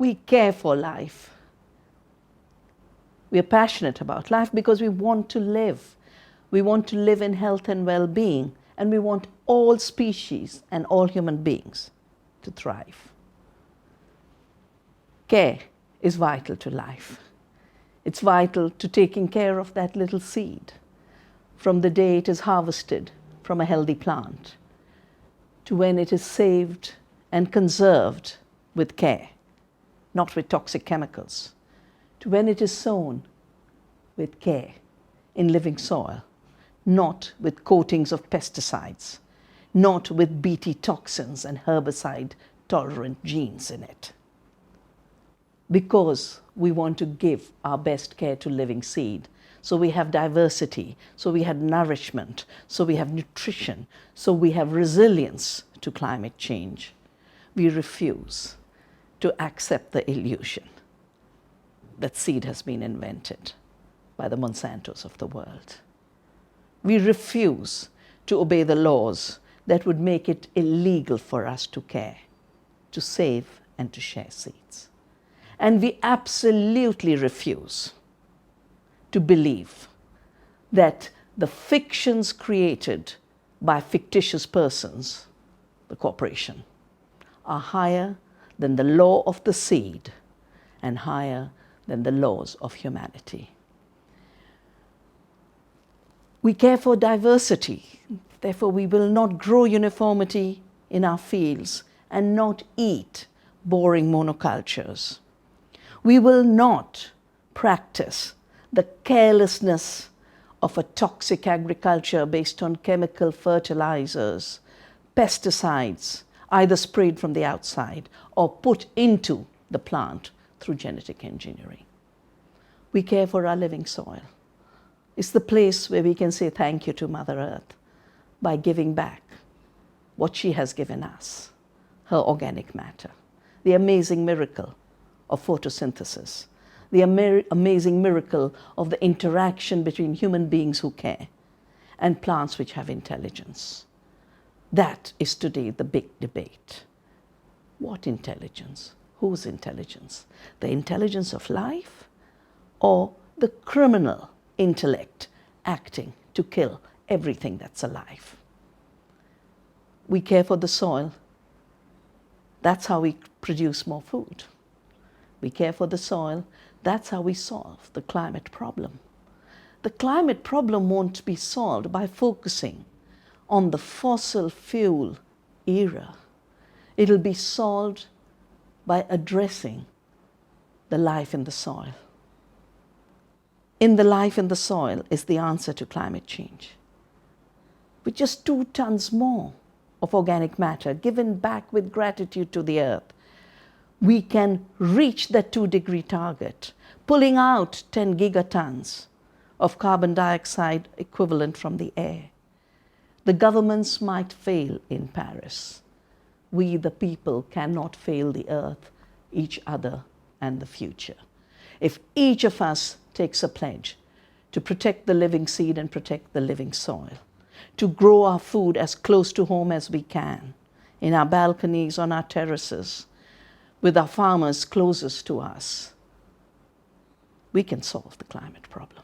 We care for life. We are passionate about life because we want to live. We want to live in health and well-being, and we want all species and all human beings to thrive. Care is vital to life. It's vital to taking care of that little seed from the day it is harvested from a healthy plant to when it is saved and conserved with care, not with toxic chemicals, to when it is sown with care in living soil, not with coatings of pesticides, not with Bt toxins and herbicide-tolerant genes in it. Because we want to give our best care to living seed, so we have diversity, so we have nourishment, so we have nutrition, so we have resilience to climate change. We refuse to accept the illusion that seed has been invented by the Monsantos of the world. We refuse to obey the laws that would make it illegal for us to care, to save and to share seeds. And we absolutely refuse to believe that the fictions created by fictitious persons, the corporation, are higher than the law of the seed and higher than the laws of humanity. We care for diversity, therefore we will not grow uniformity in our fields and not eat boring monocultures. We will not practice the carelessness of a toxic agriculture based on chemical fertilizers, pesticides, either sprayed from the outside or put into the plant through genetic engineering. We care for our living soil. It's the place where we can say thank you to Mother Earth by giving back what she has given us, her organic matter, the amazing miracle of photosynthesis, the amazing miracle of the interaction between human beings who care and plants which have intelligence. That is today the big debate. What intelligence? Whose intelligence? The intelligence of life or the criminal intellect acting to kill everything that's alive? We care for the soil. That's how we produce more food. We care for the soil. That's how we solve the climate problem. The climate problem won't be solved by focusing on the fossil fuel era. It'll be solved by addressing the life in the soil. In the life in the soil is the answer to climate change. With just 2 tons more of organic matter given back with gratitude to the earth, we can reach that 2-degree target, pulling out 10 gigatons of carbon dioxide equivalent from the air. The governments might fail in Paris. We, the people, cannot fail the earth, each other, and the future. If each of us takes a pledge to protect the living seed and protect the living soil, to grow our food as close to home as we can, in our balconies, on our terraces, with our farmers closest to us, we can solve the climate problem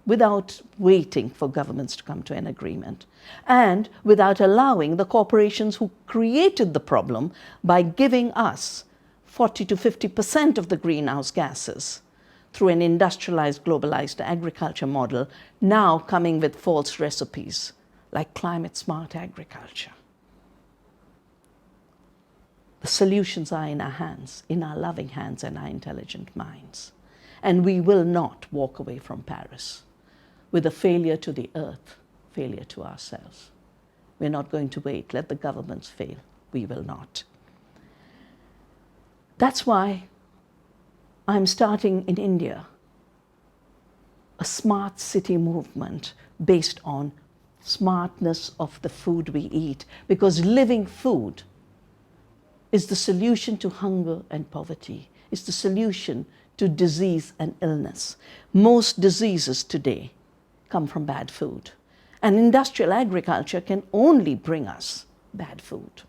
without waiting for governments to come to an agreement and without allowing the corporations who created the problem by giving us 40 to 50% of the greenhouse gases through an industrialized, globalized agriculture model, now coming with false recipes like climate-smart agriculture. The solutions are in our hands, in our loving hands and our intelligent minds. And we will not walk away from Paris with a failure to the earth, failure to ourselves. We're not going to wait. Let the governments fail. We will not. That's why I'm starting in India a smart city movement based on smartness of the food we eat, because living food is the solution to hunger and poverty. It's the solution to disease and illness. Most diseases today come from bad food. And industrial agriculture can only bring us bad food.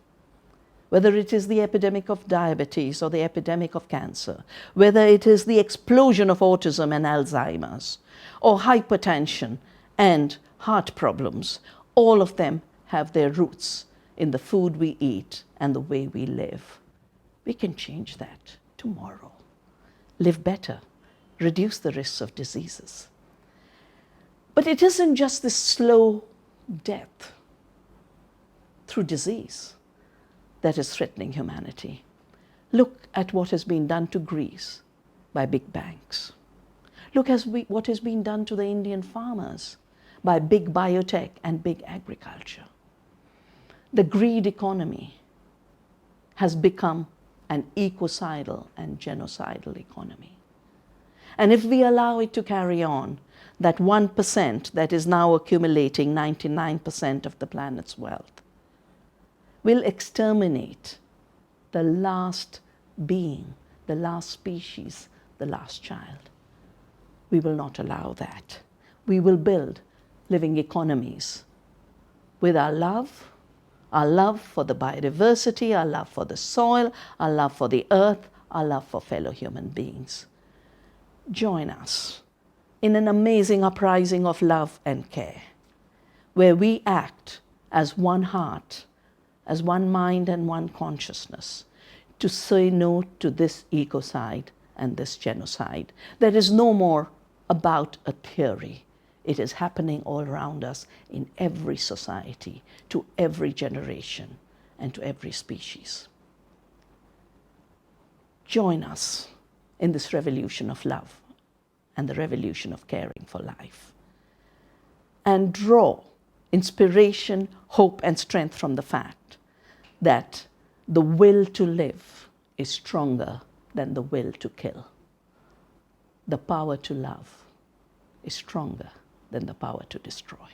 whether it is the epidemic of diabetes or the epidemic of cancer, whether it is the explosion of autism and Alzheimer's, or hypertension and heart problems, all of them have their roots in the food we eat and the way we live. We can change that tomorrow. Live better, reduce the risks of diseases. But it isn't just this slow death through disease that is threatening humanity. Look at what has been done to Greece by big banks. Look at what has been done to the Indian farmers by big biotech and big agriculture. The greed economy has become an ecocidal and genocidal economy. And if we allow it to carry on, that 1% that is now accumulating 99% of the planet's wealth will exterminate the last being, the last species, the last child. We will not allow that. We will build living economies with our love for the biodiversity, our love for the soil, our love for the earth, our love for fellow human beings. Join us in an amazing uprising of love and care, where we act as one heart, as one mind and one consciousness, to say no to this ecocide and this genocide. That is no more about a theory. It is happening all around us in every society, to every generation, and to every species. Join us in this revolution of love and the revolution of caring for life. And draw inspiration, hope, and strength from the fact that the will to live is stronger than the will to kill. The power to love is stronger than the power to destroy.